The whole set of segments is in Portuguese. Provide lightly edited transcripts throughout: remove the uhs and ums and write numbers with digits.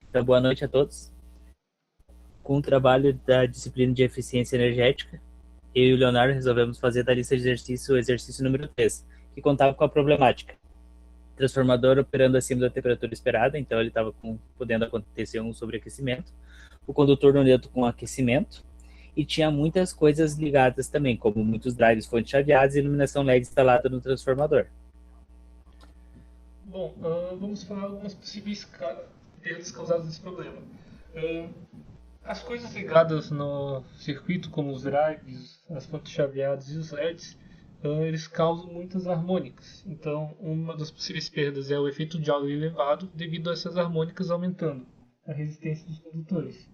Então, boa noite a todos. Com o trabalho da disciplina de eficiência energética, eu e o Leonardo resolvemos fazer da lista de exercício o exercício número 3, que contava com a problemática. Transformador operando acima da temperatura esperada, então ele estava podendo acontecer um sobreaquecimento. O condutor no neutro com aquecimento. E tinha muitas coisas ligadas também, como muitos drives fontes chaveados e iluminação LED instalada no transformador. Bom, vamos falar algumas possíveis perdas causadas desse problema. As coisas ligadas no circuito, como os drives, as fontes chaveadas e os LEDs, eles causam muitas harmônicas. Então, uma das possíveis perdas é o efeito Joule elevado, devido a essas harmônicas aumentando a resistência dos condutores.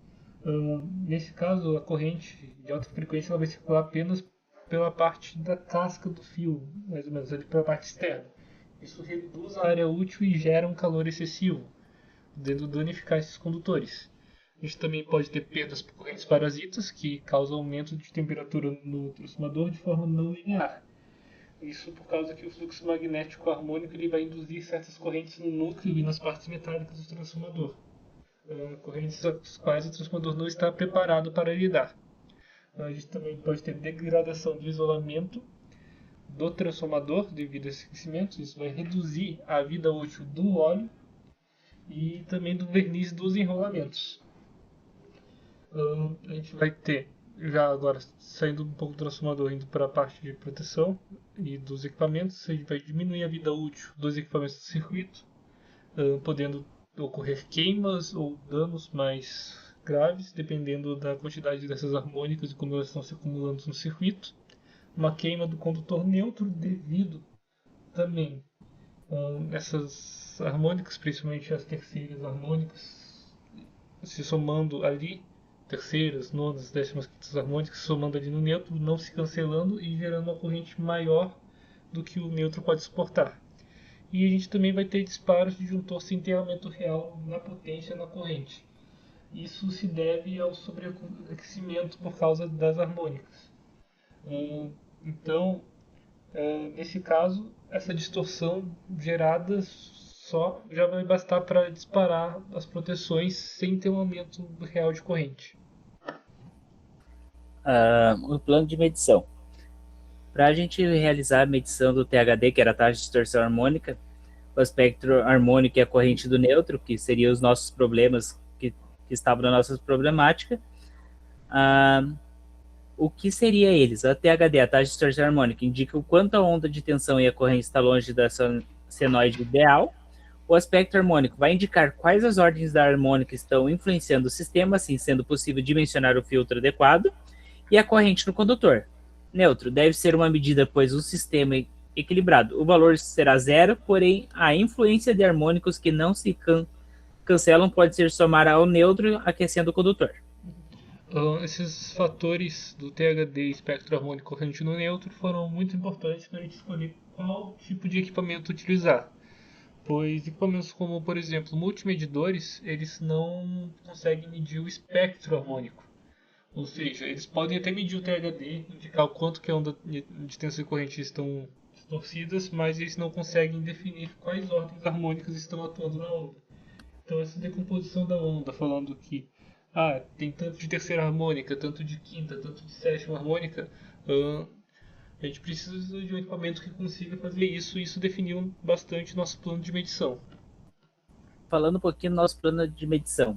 Nesse caso, a corrente de alta frequência ela vai circular apenas pela parte da casca do fio, mais ou menos, ali pela parte externa. Isso reduz a área útil e gera um calor excessivo, podendo danificar esses condutores. A gente também pode ter perdas por correntes parasitas, que causam aumento de temperatura no transformador de forma não linear. Isso por causa que o fluxo magnético harmônico ele vai induzir certas correntes no núcleo e nas partes metálicas do transformador. Correntes às quais o transformador não está preparado para lidar. A gente também pode ter degradação do isolamento do transformador devido a esse aquecimento. Isso vai reduzir a vida útil do óleo e também do verniz dos enrolamentos. A gente vai ter, já agora saindo um pouco do transformador, indo para a parte de proteção e dos equipamentos, a gente vai diminuir a vida útil dos equipamentos do circuito, podendo ocorrer queimas ou danos mais graves, dependendo da quantidade dessas harmônicas e como elas estão se acumulando no circuito. Uma queima do condutor neutro devido também essas harmônicas, principalmente as terceiras harmônicas, se somando ali, terceiras, nonas, décimas quintas harmônicas, se somando ali no neutro, não se cancelando e gerando uma corrente maior do que o neutro pode suportar. E a gente também vai ter disparos de juntor sem enterramento real na potência na corrente. Isso se deve ao sobreaquecimento por causa das harmônicas. Então, nesse caso, essa distorção gerada só já vai bastar para disparar as proteções sem ter um aumento real de corrente. O plano de medição. Para a gente realizar a medição do THD, que era a taxa de distorção harmônica, o espectro harmônico e a corrente do neutro, que seriam os nossos problemas que estavam na nossa problemática, o que seria eles? A THD, a taxa de distorção harmônica, indica o quanto a onda de tensão e a corrente está longe da senoide ideal. O espectro harmônico vai indicar quais as ordens da harmônica estão influenciando o sistema, assim sendo possível dimensionar o filtro adequado. E a corrente no condutor. Neutro deve ser uma medida, pois o sistema é equilibrado. O valor será zero, porém a influência de harmônicos que não se cancelam pode ser somar ao neutro, aquecendo o condutor. Esses fatores do THD, espectro harmônico, corrente no neutro, foram muito importantes para a gente escolher qual tipo de equipamento utilizar. Pois equipamentos como, por exemplo, multimedidores, eles não conseguem medir o espectro harmônico. Ou seja, eles podem até medir o THD, indicar o quanto que a onda de tensão e corrente estão distorcidas, mas eles não conseguem definir quais ordens harmônicas estão atuando na onda. Então essa decomposição da onda, falando que tem tanto de terceira harmônica, tanto de quinta, tanto de sétima harmônica, a gente precisa de um equipamento que consiga fazer isso, e isso definiu bastante nosso plano de medição. Falando um pouquinho do nosso plano de medição,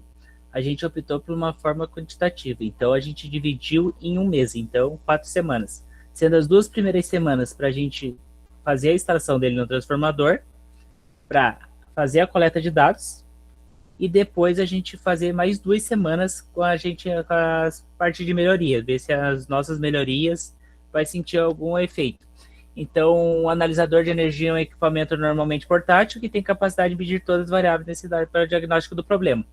a gente optou por uma forma quantitativa, então a gente dividiu em um mês, então 4 semanas, sendo as 2 primeiras semanas para a gente fazer a instalação dele no transformador, para fazer a coleta de dados, e depois a gente fazer mais 2 semanas com a parte de melhoria, ver se as nossas melhorias vai sentir algum efeito. Então, o analisador de energia é um equipamento normalmente portátil que tem capacidade de medir todas as variáveis necessárias para o diagnóstico do problema.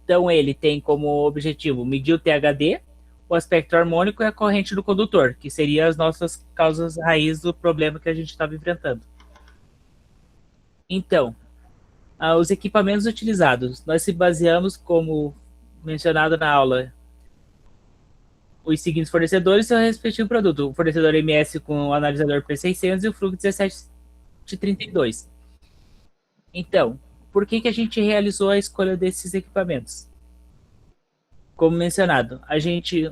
Então, ele tem como objetivo medir o THD, o espectro harmônico e a corrente do condutor, que seriam as nossas causas raiz do problema que a gente estava enfrentando. Então, os equipamentos utilizados, nós se baseamos, como mencionado na aula, os seguintes fornecedores e seu respectivo produto. O fornecedor MS com o analisador P600 e o Flux 1732. Então, por que a gente realizou a escolha desses equipamentos? Como mencionado,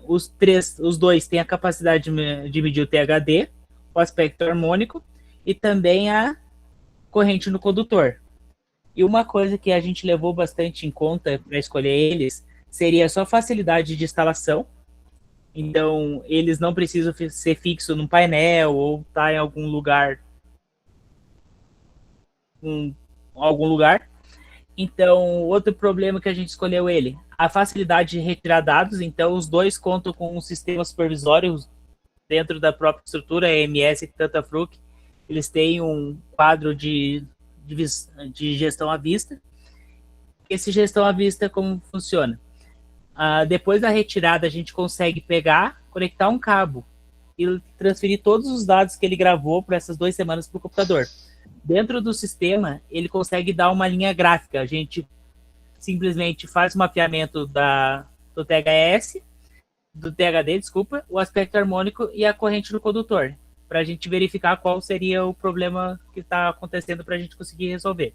os dois têm a capacidade de medir o THD, o aspecto harmônico e também a corrente no condutor. E uma coisa que a gente levou bastante em conta para escolher eles seria a sua facilidade de instalação. Então, eles não precisam ser fixos num painel ou estar em algum lugar. Então, outro problema que a gente escolheu ele, a facilidade de retirar dados. Então, os dois contam com um sistema supervisório dentro da própria estrutura, EMS e Tantafruc. Eles têm um quadro de gestão à vista. Esse gestão à vista, como funciona? Depois da retirada, a gente consegue pegar, conectar um cabo e transferir todos os dados que ele gravou por essas 2 semanas para o computador. Dentro do sistema, ele consegue dar uma linha gráfica. A gente simplesmente faz o mapeamento do THS, do THD, desculpa, o aspecto harmônico e a corrente no condutor, para a gente verificar qual seria o problema que está acontecendo para a gente conseguir resolver.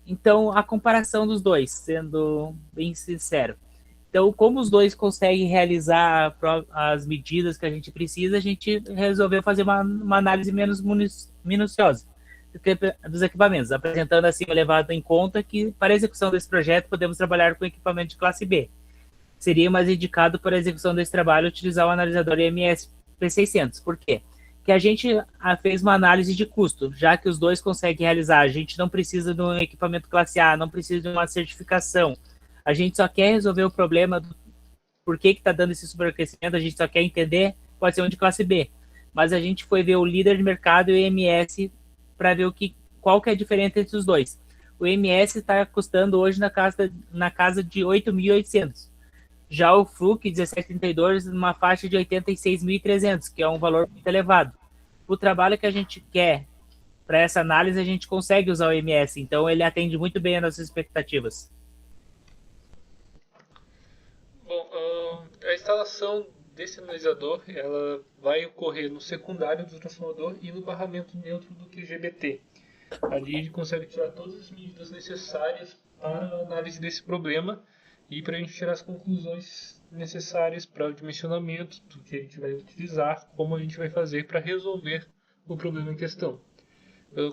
Então, a comparação dos dois, sendo bem sincero. Então, como os dois conseguem realizar as medidas que a gente precisa, a gente resolveu fazer uma análise menos minuciosa dos equipamentos, apresentando assim levado em conta que para a execução desse projeto podemos trabalhar com equipamento de classe B. Seria mais indicado para a execução desse trabalho utilizar o analisador EMS P600. Por quê? Que a gente fez uma análise de custo, já que os dois conseguem realizar. A gente não precisa de um equipamento classe A, não precisa de uma certificação. A gente só quer resolver o problema do por que está dando esse superaquecimento, a gente só quer entender, pode ser um de classe B. Mas a gente foi ver o líder de mercado e o EMS para ver qual que é a diferença entre os dois. O EMS está custando hoje na casa de 8.800. Já o Fluke 1732 numa faixa de 86.300, que é um valor muito elevado. O trabalho que a gente quer para essa análise, a gente consegue usar o EMS, então ele atende muito bem às nossas expectativas. Bom, a instalação desse analisador ela vai ocorrer no secundário do transformador e no barramento neutro do QGBT. Ali ele consegue tirar todas as medidas necessárias para a análise desse problema e para a gente tirar as conclusões necessárias para o dimensionamento do que a gente vai utilizar, como a gente vai fazer para resolver o problema em questão.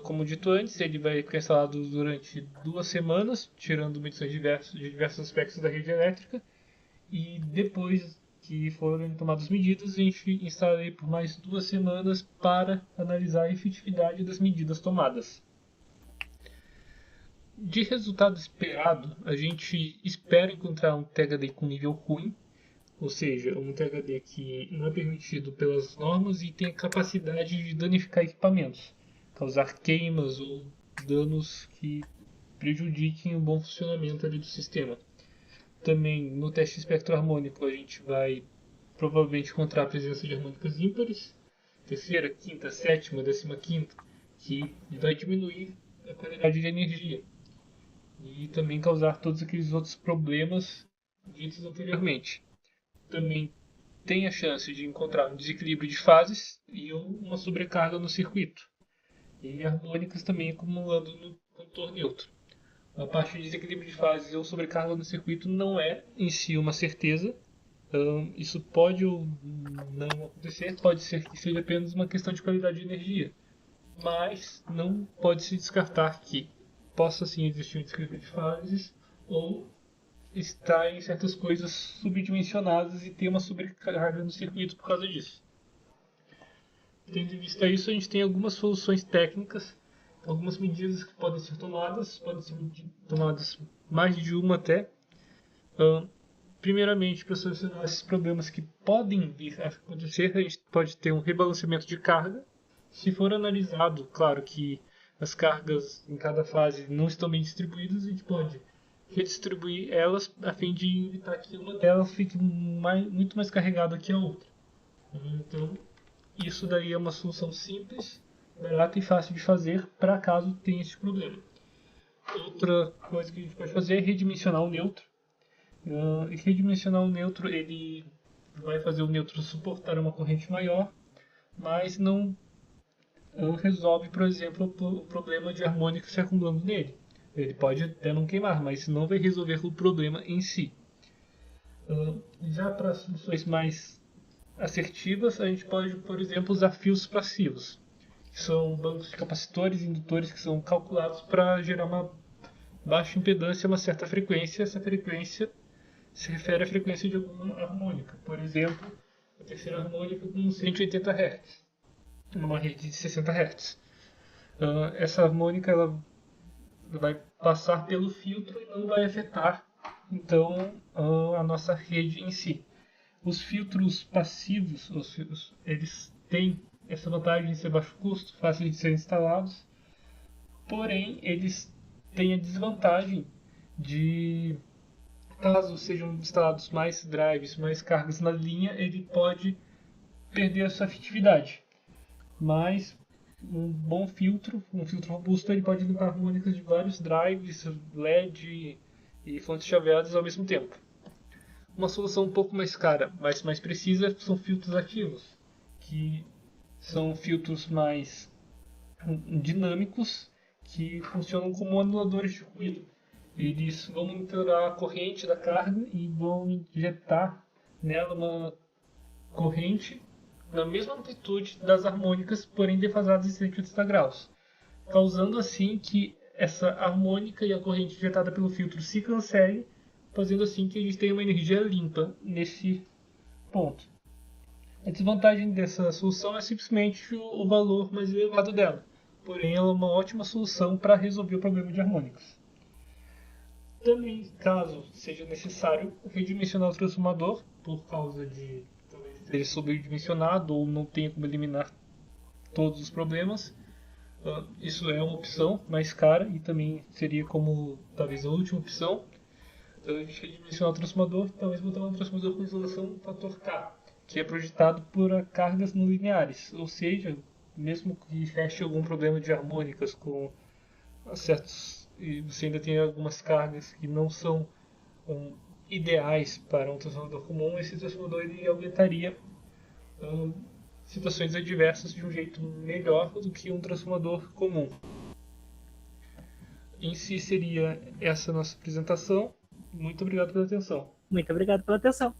Como dito antes, ele vai ficar instalado durante 2 semanas, tirando medições de diversos aspectos da rede elétrica, e depois que forem tomadas medidas, a gente instala ele por mais 2 semanas para analisar a efetividade das medidas tomadas. De resultado esperado, a gente espera encontrar um THD com nível ruim, ou seja, um THD que não é permitido pelas normas e tem a capacidade de danificar equipamentos, causar queimas ou danos que prejudiquem o bom funcionamento ali do sistema. Também no teste espectroharmônico a gente vai provavelmente encontrar a presença de harmônicas ímpares, terceira, quinta, sétima, 15ª, que vai diminuir a qualidade de energia e também causar todos aqueles outros problemas ditos anteriormente. Também tem a chance de encontrar um desequilíbrio de fases e uma sobrecarga no circuito, e harmônicas também acumulando no condutor neutro. A parte de desequilíbrio de fases ou sobrecarga no circuito não é em si uma certeza. Isso pode ou não acontecer, pode ser que seja apenas uma questão de qualidade de energia, mas não pode se descartar que possa sim existir um desequilíbrio de fases ou estar em certas coisas subdimensionadas e ter uma sobrecarga no circuito por causa disso. Tendo em vista isso, a gente tem algumas soluções técnicas, algumas medidas que podem ser tomadas mais de uma até. Primeiramente, para solucionar esses problemas que podem vir a acontecer, a gente pode ter um rebalanceamento de carga. Se for analisado, claro que as cargas em cada fase não estão bem distribuídas, a gente pode redistribuir elas a fim de evitar que uma delas fique muito mais carregada que a outra. Então, isso daí é uma solução simples, barata e fácil de fazer para caso tenha esse problema. Outra coisa que a gente pode fazer é redimensionar o neutro. Redimensionar o neutro, ele vai fazer o neutro suportar uma corrente maior, mas não resolve, por exemplo, o problema de harmônica se acumulando nele. Ele pode até não queimar, mas não vai resolver o problema em si. Já para soluções mais assertivas, a gente pode, por exemplo, usar fios passivos, que são bancos de capacitores e indutores que são calculados para gerar uma baixa impedância a uma certa frequência. Essa frequência se refere à frequência de alguma harmônica. Por exemplo, a terceira harmônica com 180 Hz, numa rede de 60 Hz. Essa harmônica ela vai passar pelo filtro e não vai afetar então a nossa rede em si. Os filtros passivos, eles têm essa vantagem de ser baixo custo, fáceis de ser instalados, porém eles têm a desvantagem de, caso sejam instalados mais drives, mais cargas na linha, ele pode perder a sua efetividade. Mas um bom filtro, um filtro robusto, ele pode limpar harmônicas de vários drives, LED e fontes chaveadas ao mesmo tempo. Uma solução um pouco mais cara, mas mais precisa, são filtros ativos, que são filtros mais dinâmicos, que funcionam como anuladores de ruído. Eles vão monitorar a corrente da carga e vão injetar nela uma corrente na mesma amplitude das harmônicas, porém defasadas em 180 graus, causando assim que essa harmônica e a corrente injetada pelo filtro se cancelem, fazendo assim que a gente tenha uma energia limpa nesse ponto. A desvantagem dessa solução é simplesmente o valor mais elevado dela, porém ela é uma ótima solução para resolver o problema de harmônicas. Também, caso seja necessário redimensionar o transformador, por causa de talvez seja sobredimensionado ou não tenha como eliminar todos os problemas, isso é uma opção mais cara e também seria como talvez a última opção. A gente redimensionar o transformador, talvez botar um transformador com isolação fator K, que é projetado por cargas não lineares, ou seja, mesmo que feche algum problema de harmônicas com certos, e você ainda tem algumas cargas que não são ideais para um transformador comum, esse transformador ele aumentaria situações adversas de um jeito melhor do que um transformador comum. Em si seria essa nossa apresentação. Muito obrigado pela atenção. Muito obrigado pela atenção.